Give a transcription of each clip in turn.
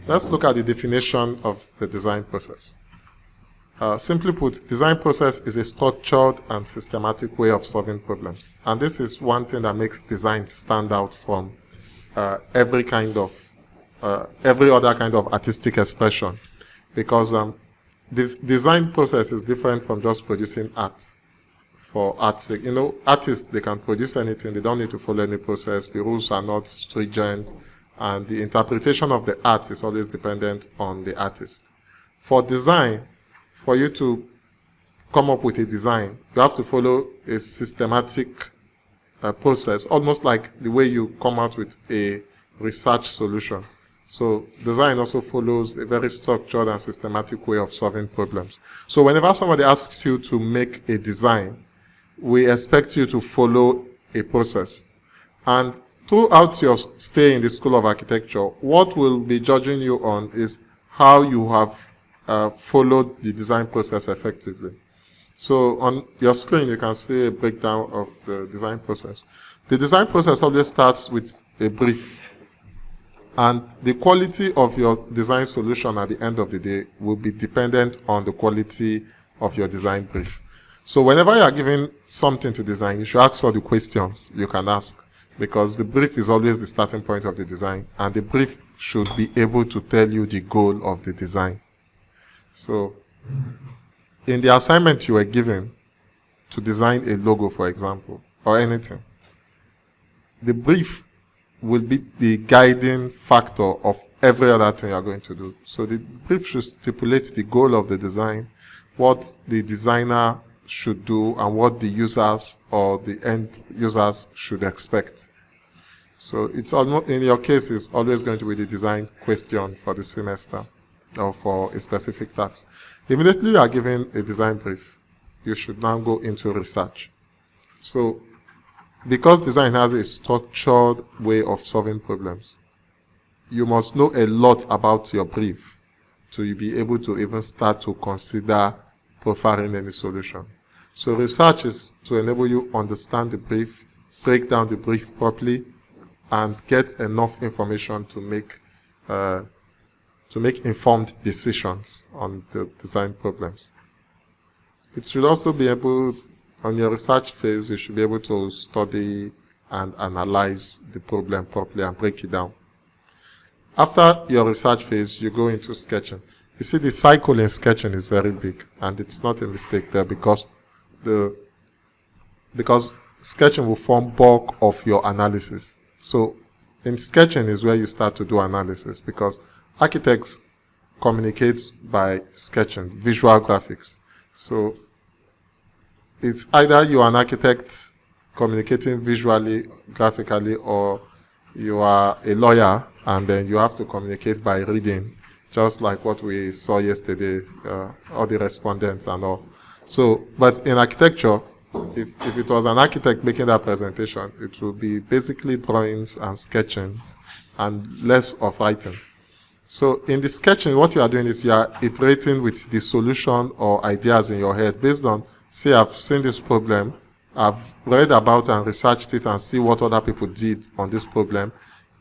Let's look at the definition of the design process. Simply put, design process is a structured and systematic way of solving problems. And this is one thing that makes design stand out from every other kind of artistic expression. Because this design process is different from just producing art for art's sake. Artists, they can produce anything. They don't need to follow any process. The rules are not stringent. And the interpretation of the art is always dependent on the artist. For design, for you to come up with a design, you have to follow a systematic process, almost like the way you come out with a research solution. So design also follows a very structured and systematic way of solving problems. So whenever somebody asks you to make a design, we expect you to follow a process. And throughout your stay in the School of Architecture, what we'll be judging you on is how you have followed the design process effectively. So on your screen, you can see a breakdown of the design process. The design process always starts with a brief. And the quality of your design solution at the end of the day will be dependent on the quality of your design brief. So whenever you are given something to design, you should ask all the questions you can ask, because the brief is always the starting point of the design, and the brief should be able to tell you the goal of the design. So in the assignment you were given to design a logo, for example, or anything, the brief will be the guiding factor of every other thing you are going to do. So the brief should stipulate the goal of the design, what the designer should do, and what the users or the end users should expect. So it's almost, in your case, it's always going to be the design question for the semester or for a specific task. Immediately you are given a design brief, you should now go into research. So because design has a structured way of solving problems, you must know a lot about your brief to be able to even start to consider profiling any solution. So research is to enable you understand the brief, break down the brief properly, and get enough information to make informed decisions on the design problems. It should also be able, on your research phase, you should be able to study and analyze the problem properly and break it down. After your research phase, you go into sketching. You see, the cycle in sketching is very big, and it's not a mistake there, because sketching will form bulk of your analysis. So in sketching is where you start to do analysis, because architects communicate by sketching, visual graphics. So it's either you are an architect communicating visually, graphically, or you are a lawyer and then you have to communicate by reading, just like what we saw yesterday, all the respondents and all. So, but in architecture, if it was an architect making that presentation, it would be basically drawings and sketchings and less of writing. So in the sketching, what you are doing is you are iterating with the solution or ideas in your head based on, say, I've seen this problem, I've read about and researched it and see what other people did on this problem,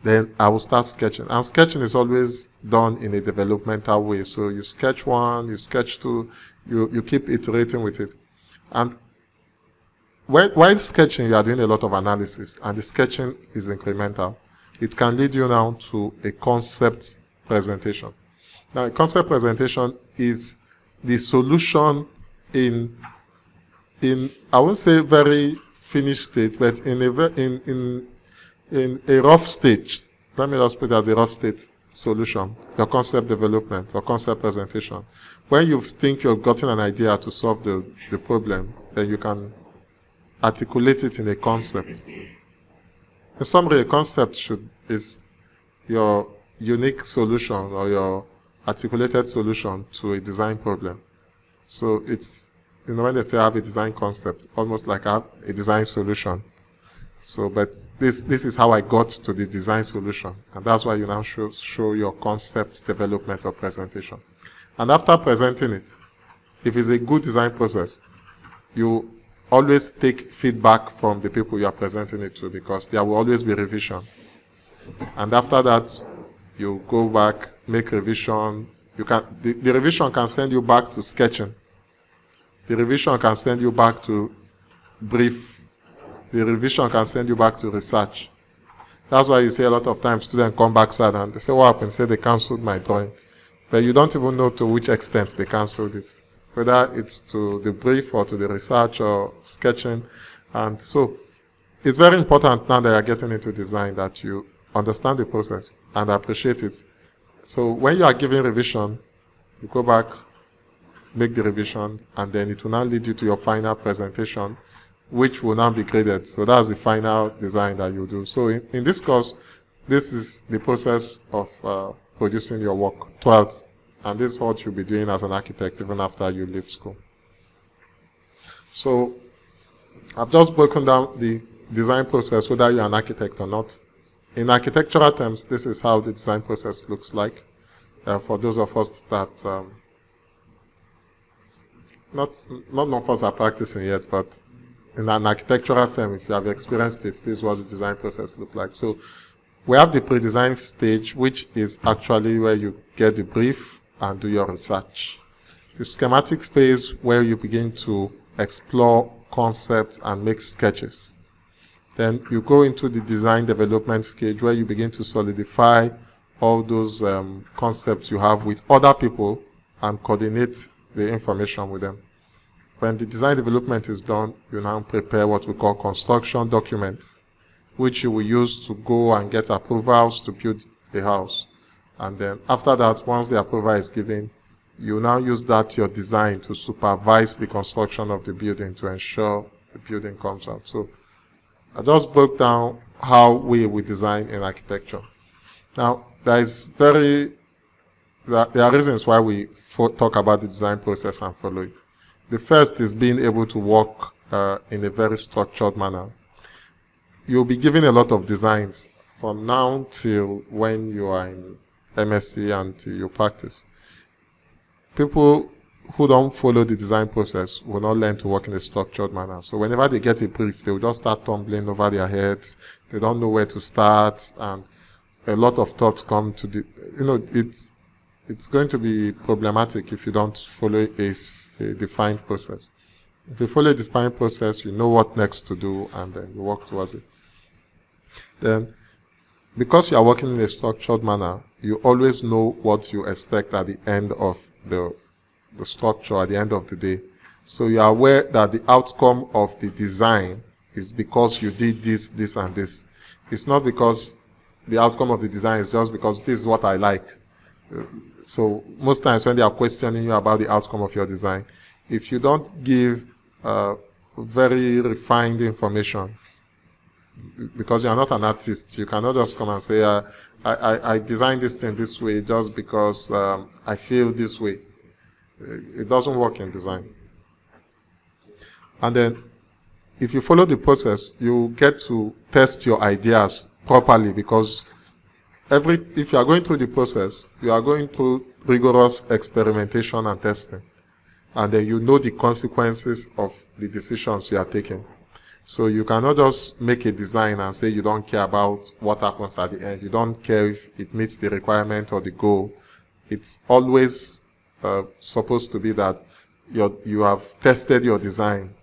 then I will start sketching. And sketching is always done in a developmental way. So you sketch one, you sketch two, you keep iterating with it. And while sketching, you are doing a lot of analysis, and the sketching is incremental. It can lead you now to a concept presentation. Now, a concept presentation is the solution in I won't say very finished state, but in a rough state. Let me just put it as a rough state solution, your concept development, your concept presentation. When you think you've gotten an idea to solve the problem, then you can articulate it in a concept. In summary, a concept is your unique solution or your articulated solution to a design problem. So it's, when they say I have a design concept, almost like I have a design solution. So, but this is how I got to the design solution. And that's why you now show your concept development or presentation. And after presenting it, if it's a good design process, you always take feedback from the people you are presenting it to, because there will always be revision. And after that, you go back make revision. You can the revision can send you back to sketching. The revision can send you back to brief. The revision can send you back to research. That's why you see a lot of times students come back sad and they say, what happened? Say they cancelled my drawing. But you don't even know to which extent they cancelled it. Whether it's to the brief or to the research or sketching. And so it's very important now that you're getting into design that you understand the process and appreciate it. So when you are giving revision, you go back, make the revision, and then it will now lead you to your final presentation, which will now be graded. So that's the final design that you do. So in this course, this is the process of producing your work throughout. And this is what you'll be doing as an architect even after you leave school. So I've just broken down the design process, whether you're an architect or not. In architectural terms, this is how the design process looks like. For those of us that, not of us are practicing yet, but in an architectural firm, if you have experienced it, this is what the design process looks like. So we have the pre-design stage, which is actually where you get the brief and do your research. The schematics phase, where you begin to explore concepts and make sketches. Then you go into the design development stage, where you begin to solidify all those concepts you have with other people and coordinate the information with them. When the design development is done, you now prepare what we call construction documents, which you will use to go and get approvals to build a house. And then after that, once the approval is given, you now use that, your design, to supervise the construction of the building to ensure the building comes out. So I just broke down how we design in architecture. Now, there are reasons why we talk about the design process and follow it. The first is being able to work in a very structured manner. You'll be given a lot of designs from now till when you are in MSc until you practice. People who don't follow the design process will not learn to work in a structured manner. So whenever they get a brief, they will just start tumbling over their heads. They don't know where to start, and a lot of thoughts come to it's going to be problematic if you don't follow a defined process. If you follow a defined process, you know what next to do, and then you work towards it. Then, because you are working in a structured manner, you always know what you expect at the end of the structure, at the end of the day. So you are aware that the outcome of the design is because you did this, this, and this. It's not because the outcome of the design is just because this is what I like. So most times when they are questioning you about the outcome of your design, if you don't give very refined information, because you are not an artist, you cannot just come and say, I designed this thing this way just because I feel this way. It doesn't work in design. And then, if you follow the process, you get to test your ideas properly, because if you are going through the process, you are going through rigorous experimentation and testing. And then you know the consequences of the decisions you are taking. So you cannot just make a design and say you don't care about what happens at the end. You don't care if it meets the requirement or the goal. It's always supposed to be that you have tested your design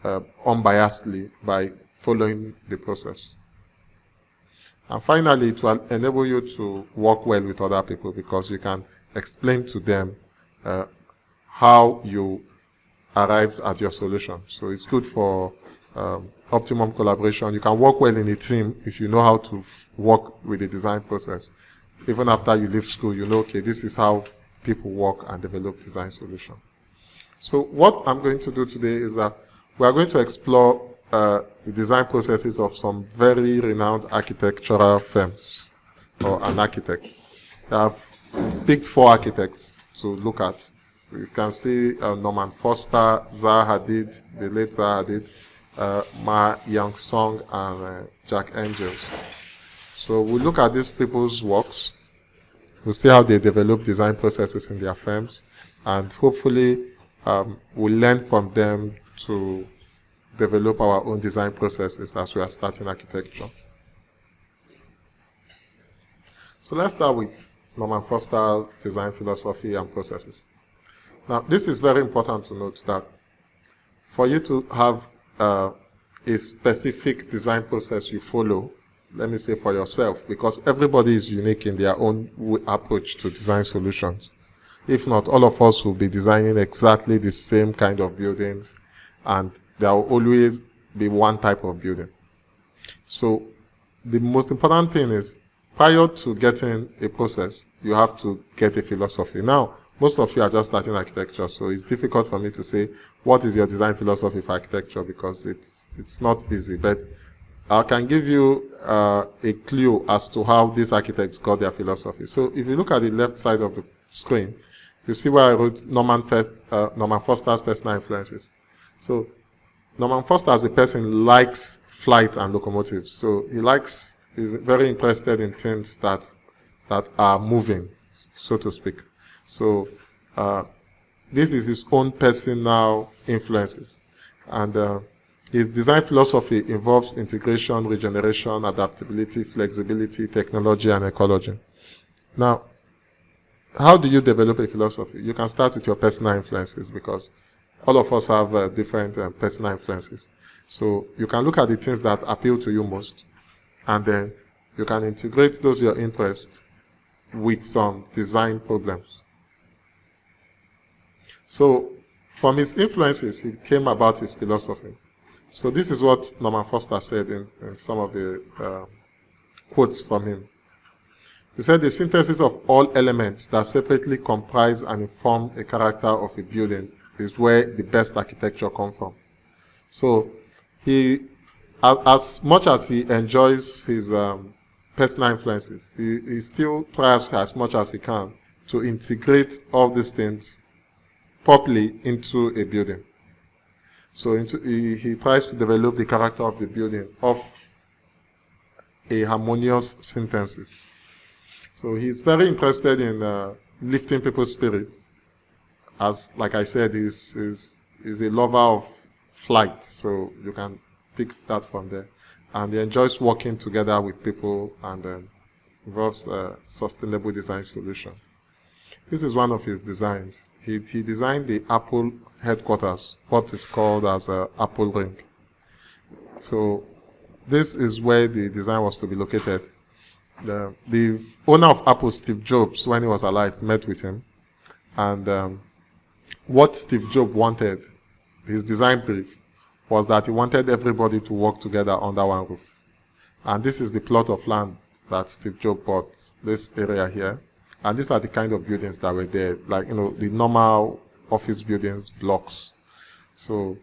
unbiasedly by following the process. And finally, it will enable you to work well with other people, because you can explain to them how you arrived at your solution. So it's good for optimum collaboration. You can work well in a team if you know how to work with the design process. Even after you leave school, you know, okay, this is how people work and develop design solutions. So what I'm going to do today is that we are going to explore the design processes of some very renowned architectural firms, or an architect. I have picked 4 architects to look at. You can see Norman Foster, Zaha Hadid, the late Zaha Hadid, Ma Young-song, and Jack INGELS. So we'll look at these people's works. We'll see how they develop design processes in their firms, and hopefully we'll learn from them to develop our own design processes as we are starting architecture. So let's start with Norman Foster's design philosophy and processes. Now, this is very important to note that for you to have a specific design process you follow, let me say for yourself, because everybody is unique in their own approach to design solutions. If not, all of us will be designing exactly the same kind of buildings, and there will always be one type of building. So the most important thing is, prior to getting a process, you have to get a philosophy. Now, most of you are just starting architecture, so it's difficult for me to say what is your design philosophy for architecture, because it's not easy. But I can give you a clue as to how these architects got their philosophy. So if you look at the left side of the screen, you see where I wrote Norman Foster's personal influences. So Norman Foster as a person likes flight and locomotives. So he's very interested in things that are moving, so to speak. So this is his own personal influences. And his design philosophy involves integration, regeneration, adaptability, flexibility, technology, and ecology. Now, how do you develop a philosophy? You can start with your personal influences, because all of us have different personal influences. So you can look at the things that appeal to you most, and then you can integrate those your interests with some design problems. So from his influences, he came about his philosophy. So this is what Norman Foster said in some of the quotes from him. He said, the synthesis of all elements that separately comprise and inform a character of a building is where the best architecture comes from. So he, as much as he enjoys his personal influences, he still tries as much as he can to integrate all these things properly into a building. So he tries to develop the character of the building of a harmonious synthesis. So he's very interested in lifting people's spirits. As, like I said, he's a lover of flight, so you can pick that from there. And he enjoys working together with people, and involves a sustainable design solution. This is one of his designs. He designed the Apple headquarters, what is called as Apple Ring. So this is where the design was to be located. The owner of Apple, Steve Jobs, when he was alive, met with him. And what Steve Jobs wanted, his design brief, was that he wanted everybody to work together under one roof. And this is the plot of land that Steve Jobs bought, this area here. And these are the kind of buildings that were there, like, the normal office buildings, blocks. So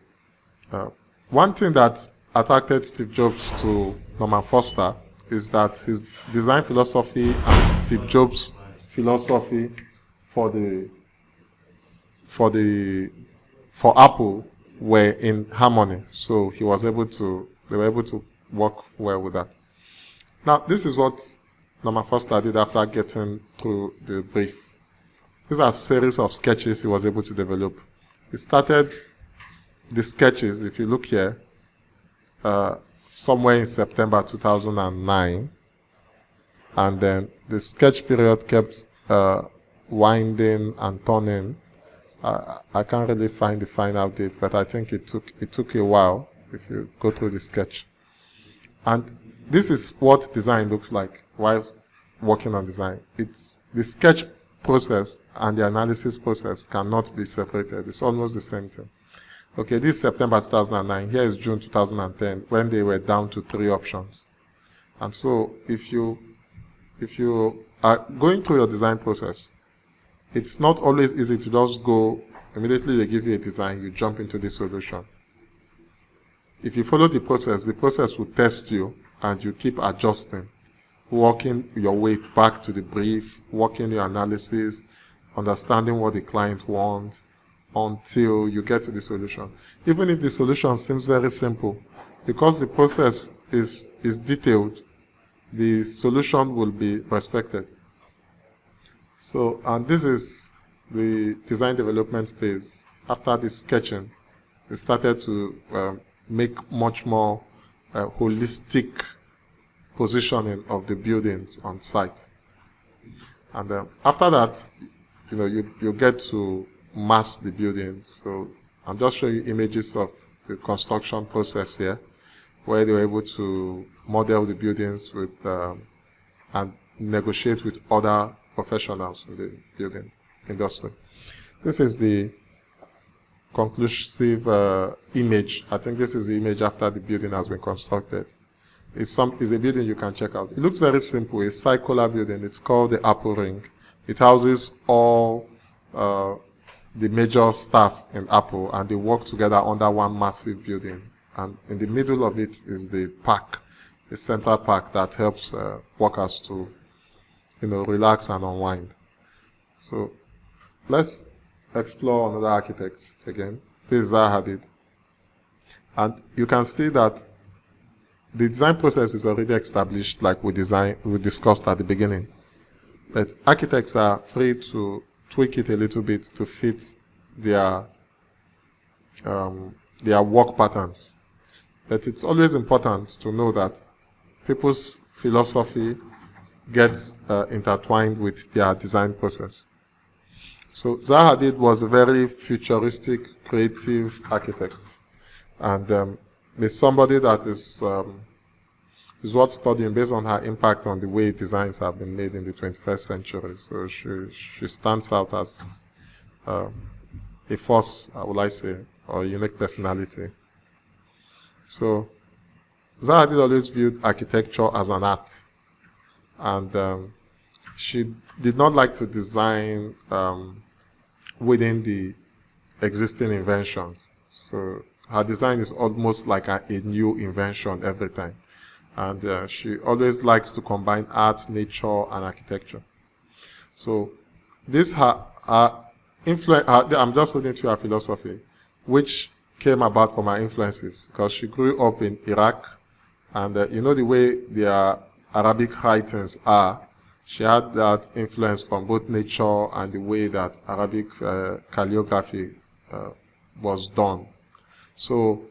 one thing that attracted Steve Jobs to Norman Foster is that his design philosophy and Steve Jobs' philosophy for Apple were in harmony. So they were able to work well with that. Now, this is what Norman Foster did after getting through the brief. These are a series of sketches he was able to develop. He started the sketches, if you look here, somewhere in September 2009. And then the sketch period kept winding and turning. I can't really find the final date, but I think it took a while if you go through the sketch. And this is what design looks like while working on design. It's the sketch process and the analysis process cannot be separated. It's almost the same thing. Okay, this is September 2009. Here is June 2010, when they were down to 3 options. And so if you are going through your design process, it's not always easy to just go, immediately they give you a design, you jump into the solution. If you follow the process will test you, and you keep adjusting, working your way back to the brief, working your analysis, understanding what the client wants, until you get to the solution. Even if the solution seems very simple, because the process is detailed, the solution will be respected. So, and this is the design development phase. After the sketching, they started to make much more holistic positioning of the buildings on site. And after that, you get to mass the building. So I'm just showing you images of the construction process here, where they were able to model the buildings with and negotiate with other professionals in the building industry. This is the conclusive image. I think this is the image after the building has been constructed. It's a building you can check out. It looks very simple. It's a circular building. It's called the Apple Ring. It houses all the major staff in Apple, and they work together under one massive building. And in the middle of it is the park, the central park that helps workers to, relax and unwind. So let's explore another architect again. This is Zaha Hadid. And you can see that the design process is already established, like we discussed at the beginning. But architects are free to tweak it a little bit to fit their work patterns. But it's always important to know that people's philosophy gets intertwined with their design process. So Zaha Hadid was a very futuristic, creative architect, and is somebody that is worth studying based on her impact on the way designs have been made in the 21st century. So she stands out as a force, would I say, or a unique personality. So Zaha Hadid always viewed architecture as an art, and she did not like to design within the existing inventions. So her design is almost like a new invention every time. And she always likes to combine art, nature, and architecture. So this influence. I'm just reading to her philosophy, which came about from her influences, because she grew up in Iraq, and the way their Arabic writings are. She had that influence from both nature and the way that Arabic calligraphy was done. So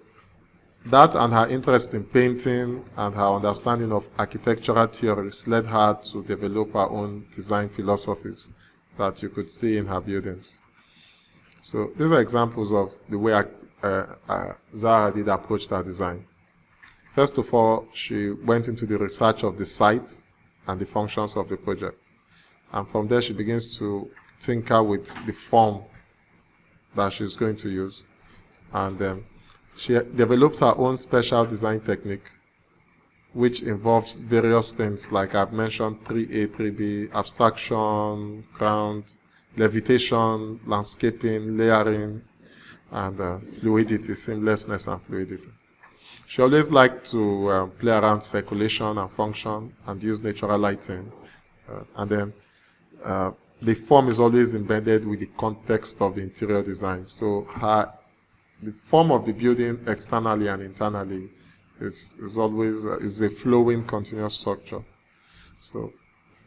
that and her interest in painting and her understanding of architectural theories led her to develop her own design philosophies that you could see in her buildings. So these are examples of the way Zaha Hadid approached her design. First of all, she went into the research of the site and the functions of the project. And from there, she begins to tinker with the form that she's going to use. And she developed her own special design technique, which involves various things, like I've mentioned, 3A, 3B, abstraction, ground, levitation, landscaping, layering, and fluidity, seamlessness and fluidity. She always liked to play around circulation and function and use natural lighting. And then the form is always embedded with the context of the interior design. So the form of the building externally and internally is always is a flowing, continuous structure. So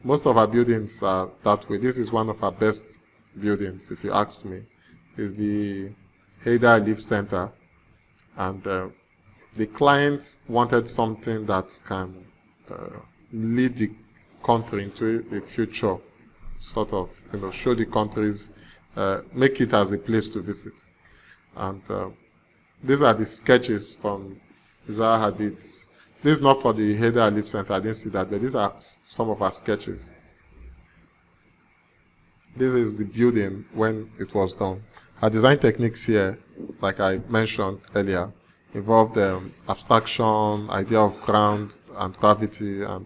most of our buildings are that way. This is one of our best buildings, if you ask me. Is the Haida Live Center. And the clients wanted something that can lead the country into a future, sort of, show the countries, make it as a place to visit. And these are the sketches from Zaha Hadid's. This is not for the Haida Live Center, I didn't see that, but these are some of our sketches. This is the building when it was done. Her design techniques here, like I mentioned earlier, involved abstraction, idea of ground and gravity, and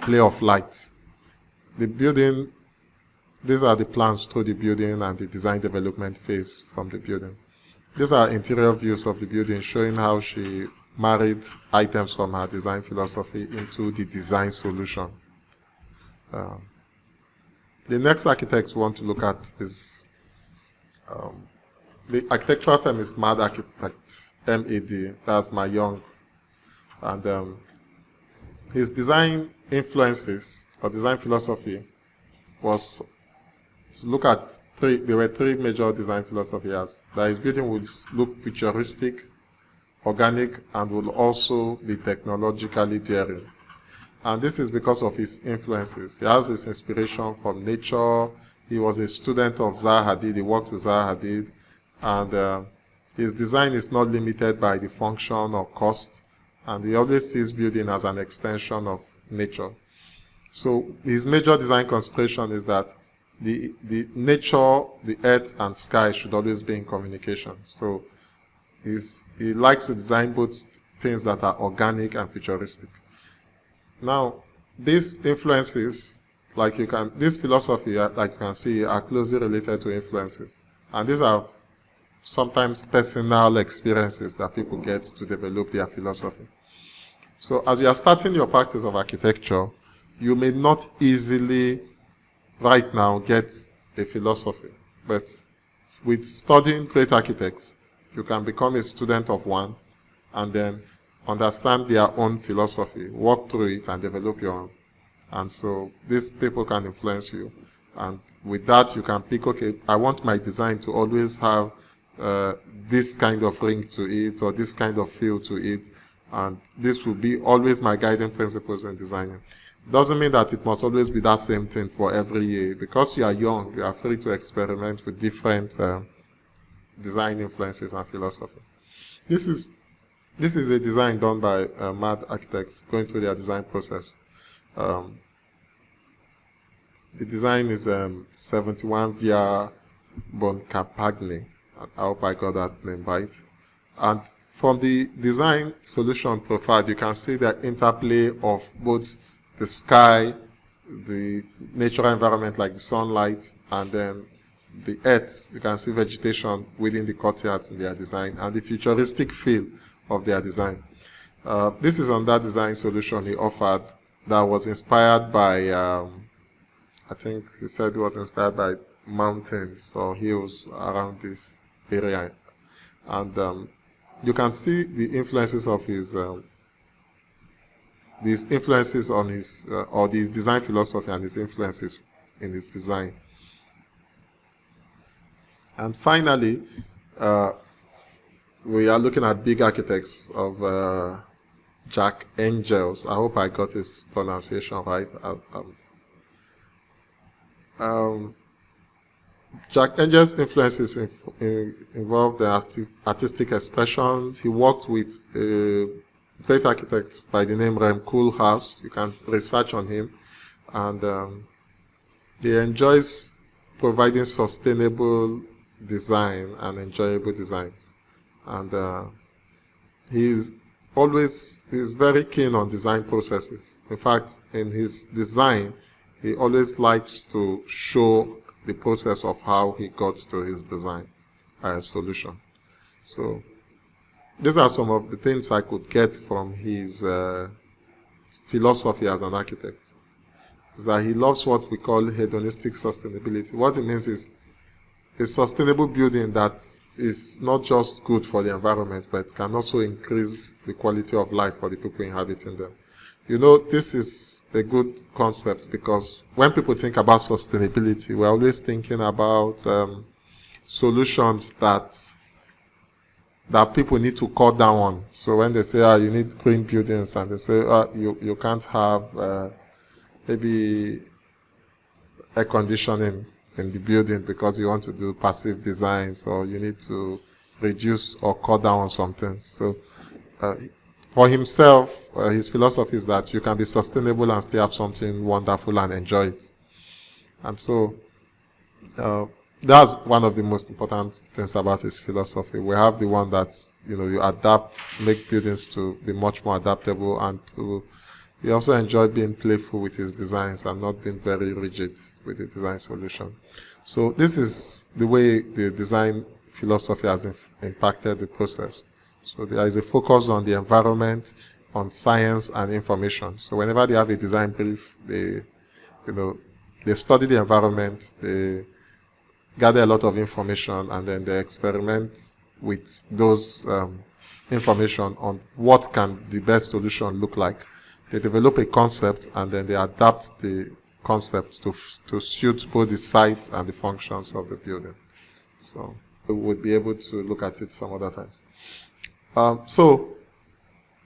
play of lights. The building, these are the plans through the building and the design development phase from the building. These are interior views of the building, showing how she married items from her design philosophy into the design solution. The next architect we want to look at is the architectural firm is MAD Architects, MAD. That's my young. And his design influences or design philosophy was to look at there were three major design philosophies. That his building would look futuristic, organic, and will also be technologically daring. And this is because of his influences. He has his inspiration from nature. He was a student of Zaha Hadid. He worked with Zaha Hadid. And his design is not limited by the function or cost. And he always sees building as an extension of nature. So his major design concentration is that the nature, the earth and sky should always be in communication. So he likes to design both things that are organic and futuristic. Now, these influences, this philosophy, like you can see, are closely related to influences. And these are sometimes personal experiences that people get to develop their philosophy. So as you are starting your practice of architecture, you may not easily right now get a philosophy, but with studying great architects, you can become a student of one and then understand their own philosophy, work through it and develop your own. And so these people can influence you. And with that, you can pick, okay, I want my design to always have this kind of ring to it or this kind of feel to it. And this will be always my guiding principles in designing. Doesn't mean that it must always be that same thing for every year. Because you are young, you are free to experiment with different design influences and philosophy. This is a design done by mad architects going through their design process. The design is 71 via Boncampagni. I hope I got that name right. And from the design solution profile, you can see the interplay of both the sky, the natural environment like the sunlight, and then the earth. You can see vegetation within the courtyards in their design, and the futuristic feel of their design. This is on that design solution he offered that was inspired by, I think he said it was inspired by mountains or hills around this area. And you can see the influences of his these influences on his or his design philosophy and his influences in his design. And finally, we are looking at big architects of Jack INGELS. I hope I got his pronunciation right. Jack INGELS' influences involved the artistic expressions. He worked with great architect by the name Rem Koolhaas. You can research on him. And he enjoys providing sustainable design and enjoyable designs. And he's very keen on design processes. In fact, in his design, he always likes to show the process of how he got to his design solution. So these are some of the things I could get from his philosophy as an architect. Is that he loves what we call hedonistic sustainability. What it means is a sustainable building that is not just good for the environment, but can also increase the quality of life for the people inhabiting them. You know, this is a good concept because when people think about sustainability, we're always thinking about solutions that people need to cut down on. So when they say, you need green buildings, and they say, you can't have maybe air conditioning in the building because you want to do passive designs, or you need to reduce or cut down on something. So for himself, his philosophy is that you can be sustainable and still have something wonderful and enjoy it. And so that's one of the most important things about his philosophy. We have the one that, you adapt, make buildings to be much more adaptable, and he also enjoyed being playful with his designs and not being very rigid with the design solution. So this is the way the design philosophy has impacted the process. So there is a focus on the environment, on science and information. So whenever they have a design brief, they study the environment, they gather a lot of information, and then they experiment with those information on what can the best solution look like. They develop a concept, and then they adapt the concept to suit both the site and the functions of the building. So we would be able to look at it some other times. So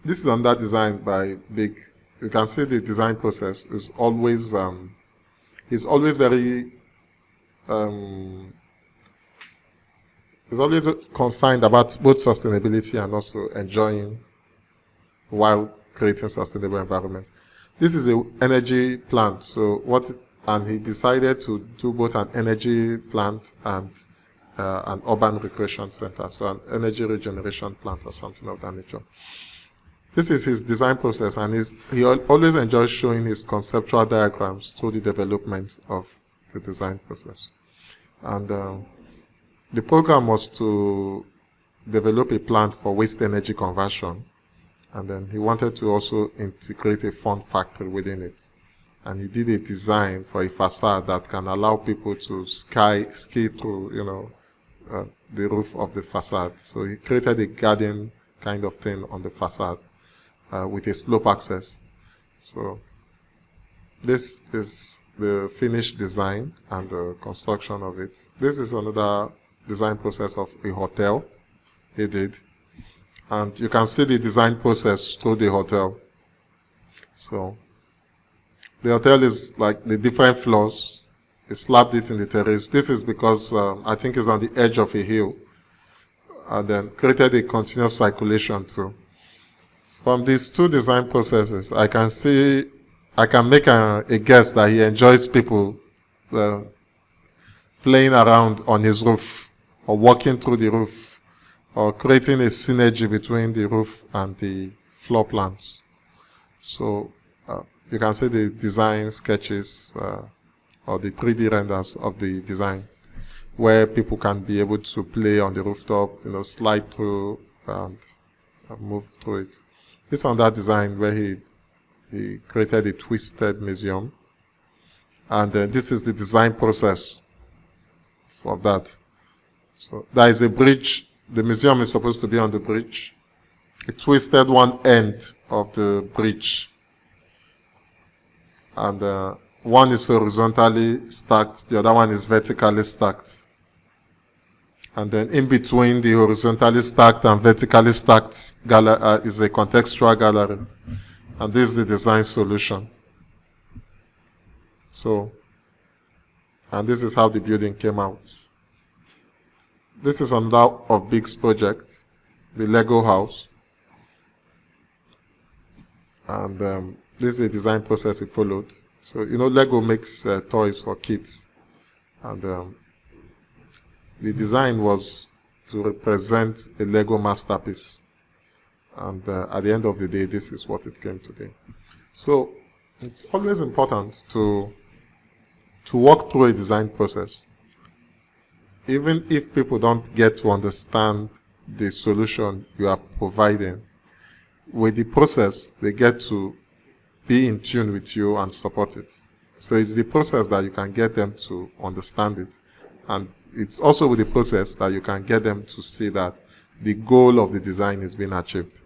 this is under design by big you can see the design process is always very is always concerned about both sustainability and also enjoying while creating sustainable environment. This is an energy plant, and he decided to do both an energy plant and an urban recreation center, so an energy regeneration plant or something of that nature. This is his design process, and he always enjoys showing his conceptual diagrams through the development of the design process. And the program was to develop a plant for waste energy conversion, and then he wanted to also integrate a fun factory within it. And he did a design for a facade that can allow people to ski through, the roof of the facade. So he created a garden kind of thing on the facade with a slope access. So this is the finished design and the construction of it. This is another design process of a hotel he did. And you can see the design process through the hotel. So the hotel is like the different floors. He slapped it in the terrace. This is because I think it's on the edge of a hill. And then created a continuous circulation too. From these two design processes, I can make a guess that he enjoys people playing around on his roof or walking through the roof or creating a synergy between the roof and the floor plans. So you can see the design sketches or the 3D renders of the design where people can be able to play on the rooftop, slide through and move through it. This on that design where he created a twisted museum. And this is the design process for that. So there is a bridge. The museum is supposed to be on the bridge. He twisted one end of the bridge. And one is horizontally stacked, the other one is vertically stacked. And then in between the horizontally stacked and vertically stacked is a contextual gallery. And this is the design solution. So, and this is how the building came out. This is another of Big's project, the Lego house. And this is a design process he followed. So, Lego makes toys for kids. And the design was to represent a Lego masterpiece. And at the end of the day, this is what it came to be. So it's always important to walk through a design process. Even if people don't get to understand the solution you are providing, with the process, they get to be in tune with you and support it. So it's the process that you can get them to understand it. And it's also with the process that you can get them to see that the goal of the design is being achieved.